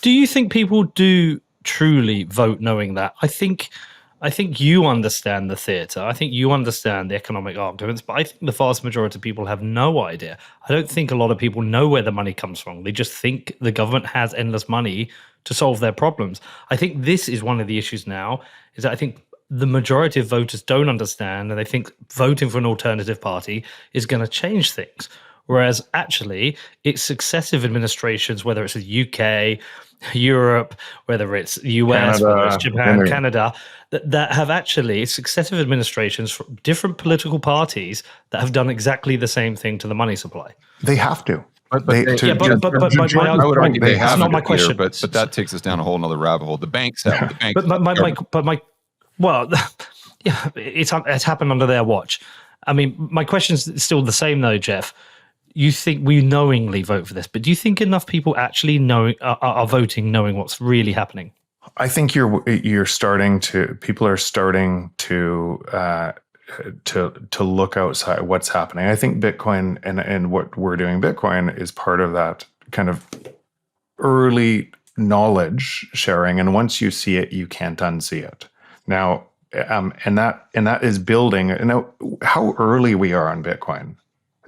Do you think people do truly vote knowing that? I think you understand the theatre. I think you understand the economic arguments, but I think the vast majority of people have no idea. I don't think a lot of people know where the money comes from. They just think the government has endless money to solve their problems. I think this is one of the issues now, is that I think the majority of voters don't understand, and they think voting for an alternative party is going to change things. Whereas actually, it's successive administrations, whether it's the UK, Europe, whether it's US, Canada, whether it's Japan, Canada, that have actually successive administrations from different political parties that have done exactly the same thing to the money supply. They have to. I would argue they have. That's not my question. But that takes us down a whole nother rabbit hole. The banks have. The banks well, yeah, it's happened under their watch. I mean, my question's still the same though, Jeff. You think we knowingly vote for this, but do you think enough people actually are voting knowing what's really happening? I think people are starting to look outside what's happening. I think Bitcoin and what we're doing Bitcoin is part of that kind of early knowledge sharing. And once you see it, you can't unsee it. Now, and that is building. Now, how early we are on Bitcoin.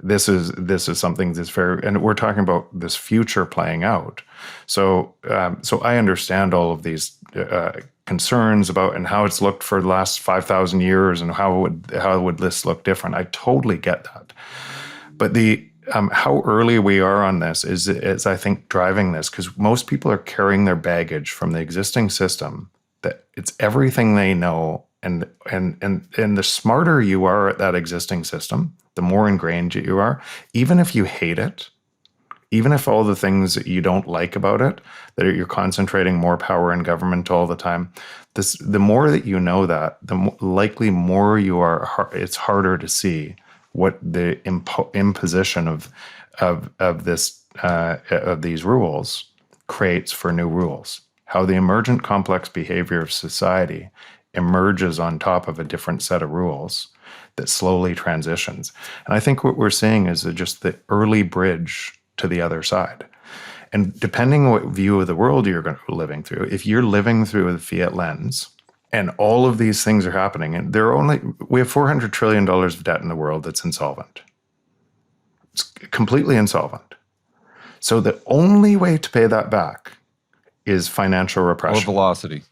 This is something that's very, and we're talking about this future playing out. So I understand all of these concerns about and how it's looked for the last 5,000 years and how would this look different. I totally get that, but the how early we are on this is I think driving this, because most people are carrying their baggage from the existing system, that it's everything they know, and the smarter you are at that existing system, the more ingrained you are, even if you hate it, even if all the things that you don't like about it, that you're concentrating more power in government all the time, the more that you know that, the likely more you are, it's harder to see what the imposition of these rules creates for new rules, how the emergent complex behavior of society emerges on top of a different set of rules that slowly transitions. And I think what we're seeing is just the early bridge to the other side. And depending on what view of the world you're living through, if you're living through the fiat lens and all of these things are happening, and we have $400 trillion of debt in the world that's insolvent. It's completely insolvent. So the only way to pay that back is financial repression. Or velocity.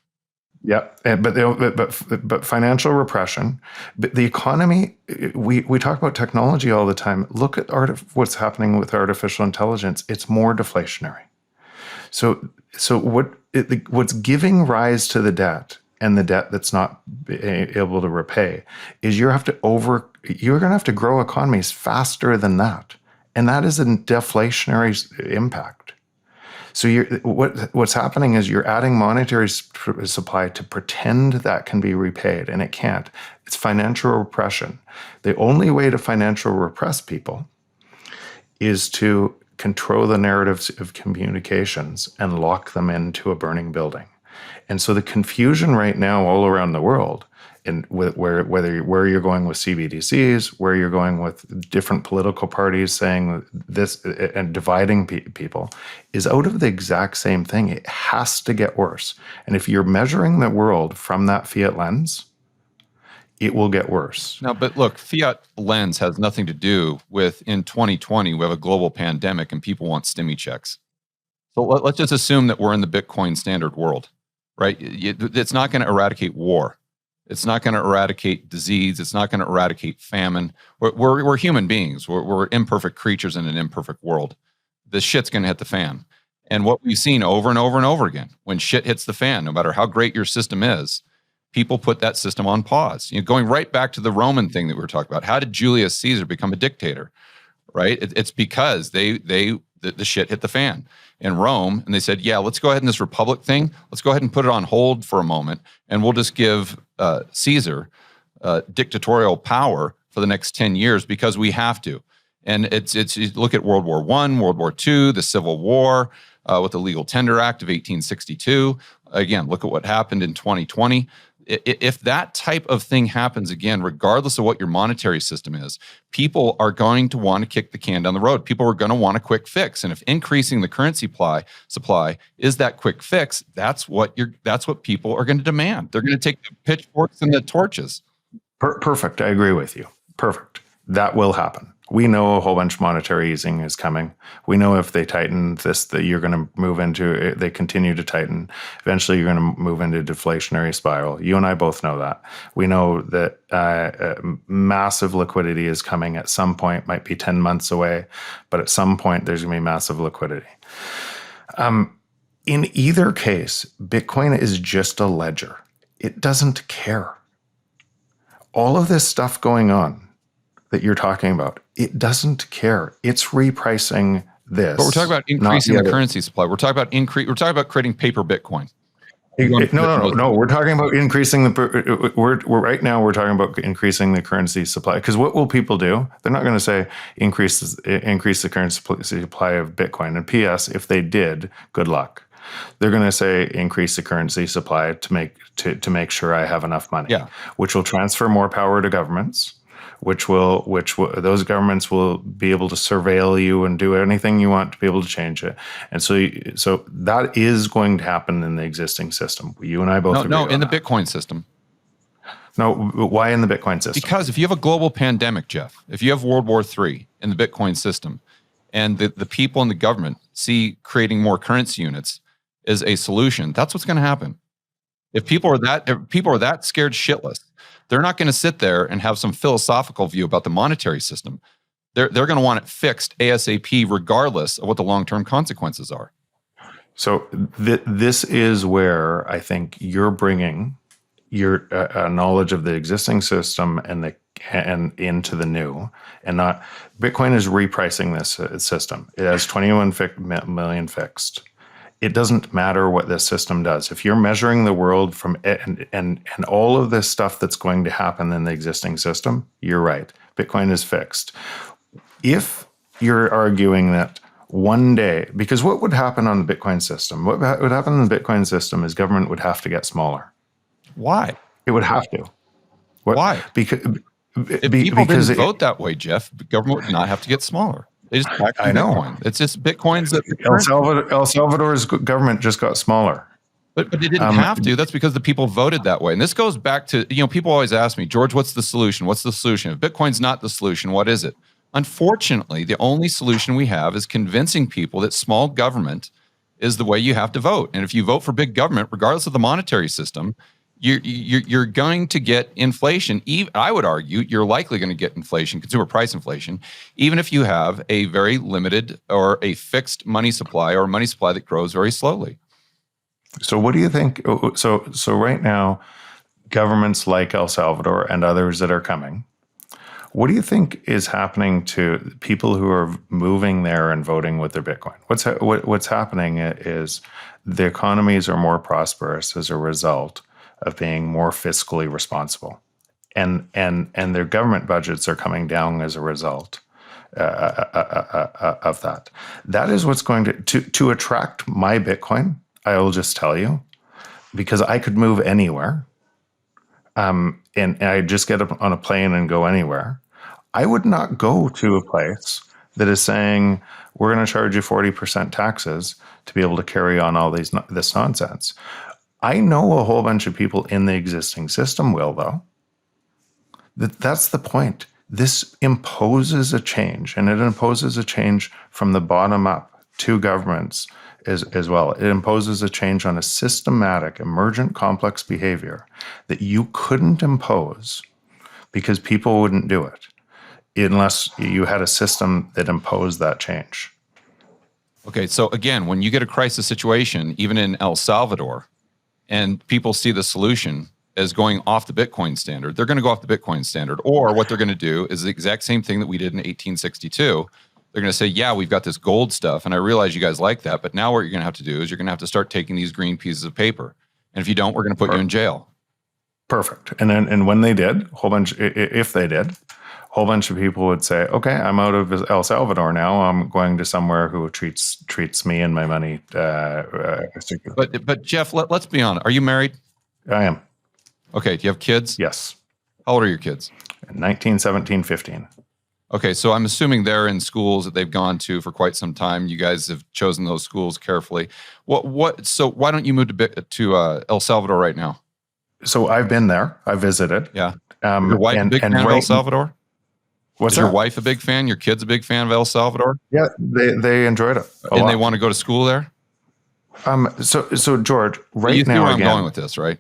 Yeah, but financial repression, but the economy. We talk about technology all the time. Look at what's happening with artificial intelligence. It's more deflationary. So what's giving rise to the debt and the debt that's not able to repay is you're going to have to grow economies faster than that, and that is a deflationary impact. So what's happening is you're adding monetary supply to pretend that can be repaid, and it can't. It's financial repression. The only way to financial repress people is to control the narratives of communications and lock them into a burning building. And so the confusion right now all around the world, and where you're going with CBDCs, where you're going with different political parties saying this and dividing people, is out of the exact same thing. It has to get worse. And if you're measuring the world from that fiat lens, it will get worse. Now, but look, fiat lens has nothing to do with, in 2020, we have a global pandemic and people want stimmy checks. So let's just assume that we're in the Bitcoin standard world, right? It's not going to eradicate war. It's not going to eradicate disease. It's not going to eradicate famine. We're human beings. We're imperfect creatures in an imperfect world. The shit's going to hit the fan. And what we've seen over and over and over again, when shit hits the fan, no matter how great your system is, people put that system on pause. Going right back to the Roman thing that we were talking about. How did Julius Caesar become a dictator? Right? It's because the shit hit the fan in Rome, and they said, yeah, let's go ahead in this republic thing. Let's go ahead and put it on hold for a moment, and we'll just give Caesar dictatorial power for the next 10 years because we have to. And it's you look at World War I, World War II, the Civil War with the Legal Tender Act of 1862. Again, look at what happened in 2020. If that type of thing happens again, regardless of what your monetary system is, people are going to want to kick the can down the road. People are going to want a quick fix. And if increasing the currency supply is that quick fix, that's what people are going to demand. They're going to take the pitchforks and the torches. Perfect. I agree with you. Perfect. That will happen. We know a whole bunch of monetary easing is coming. We know if they tighten this, that you're going to move into, they continue to tighten. Eventually, you're going to move into a deflationary spiral. You and I both know that. We know that massive liquidity is coming at some point, might be 10 months away, but at some point, there's going to be massive liquidity. In either case, Bitcoin is just a ledger. It doesn't care. All of this stuff going on that you're talking about, it doesn't care. It's repricing this. But we're talking about increasing the currency supply. We're talking about creating paper Bitcoin. No. We're talking about increasing the. We're right now. We're talking about increasing the currency supply. Because what will people do? They're not going to say increase the currency supply of Bitcoin. And P.S. If they did, good luck. They're going to say increase the currency supply to make sure I have enough money. Yeah. Which will transfer more power to governments. Which will those governments will be able to surveil you and do anything you want to be able to change it. And so that is going to happen in the existing system. You and I both agree on in the that. Bitcoin system. No, why in the Bitcoin system? Because if you have a global pandemic, Jeff, if you have World War III in the Bitcoin system, and the people in the government see creating more currency units as a solution, that's what's going to happen. If people are that scared shitless, they're not going to sit there and have some philosophical view about the monetary system. They're going to want it fixed ASAP, regardless of what the long-term consequences are. So this is where I think you're bringing your knowledge of the existing system and into the new, and not Bitcoin is repricing this system. It has 21 million fixed. It doesn't matter what this system does. If you're measuring the world from it and all of this stuff that's going to happen in the existing system, you're right. Bitcoin is fixed. If you're arguing that one day, because what would happen on the Bitcoin system? What would happen in the Bitcoin system is government would have to get smaller. Why? It would have to. Why? Because people didn't vote that way, Jeff. The government would not have to get smaller. They just back to Bitcoin. It's just Bitcoin's that El Salvador's government just got smaller. But they didn't have to. That's because the people voted that way. And this goes back to, people always ask me, George, what's the solution? What's the solution? If Bitcoin's not the solution, what is it? Unfortunately, the only solution we have is convincing people that small government is the way you have to vote. And if you vote for big government, regardless of the monetary system, you're going to get inflation. I would argue you're likely going to get inflation, consumer price inflation, even if you have a very limited or a fixed money supply or a money supply that grows very slowly. So what do you think? So right now, governments like El Salvador and others that are coming, what do you think is happening to people who are moving there and voting with their Bitcoin? What's happening is the economies are more prosperous as a result of being more fiscally responsible, and their government budgets are coming down as a result of that. That is what's going to attract my Bitcoin. I will just tell you, because I could move anywhere, and I just get up on a plane and go anywhere. I would not go to a place that is saying we're going to charge you 40% taxes to be able to carry on all this nonsense. I know a whole bunch of people in the existing system will, though. That's the point. This imposes a change, and it imposes a change from the bottom up to governments as well. It imposes a change on a systematic, emergent, complex behavior that you couldn't impose because people wouldn't do it unless you had a system that imposed that change. Okay, so again, when you get a crisis situation, even in El Salvador, and people see the solution as going off the Bitcoin standard, they're going to go off the Bitcoin standard. Or what they're going to do is the exact same thing that we did in 1862. They're going to say, yeah, we've got this gold stuff, and I realize you guys like that, but now what you're going to have to do is you're going to have to start taking these green pieces of paper. And if you don't, we're going to put you in jail. Perfect. And when they did, if they did, a whole bunch of people would say, okay, I'm out of El Salvador now. I'm going to somewhere who treats me and my money. But Jeff, let's be honest. Are you married? I am. Okay. Do you have kids? Yes. How old are your kids? 19, 17, 15. Okay, so I'm assuming they're in schools that they've gone to for quite some time. You guys have chosen those schools carefully. So why don't you move to El Salvador right now? So I've been there. I visited. Yeah. Your wife a big fan of El Salvador? What's Is your wife a big fan? Your kids a big fan of El Salvador? Yeah, they enjoyed it And they want to go to school there? So George, right you see now where I'm again, going with this, right?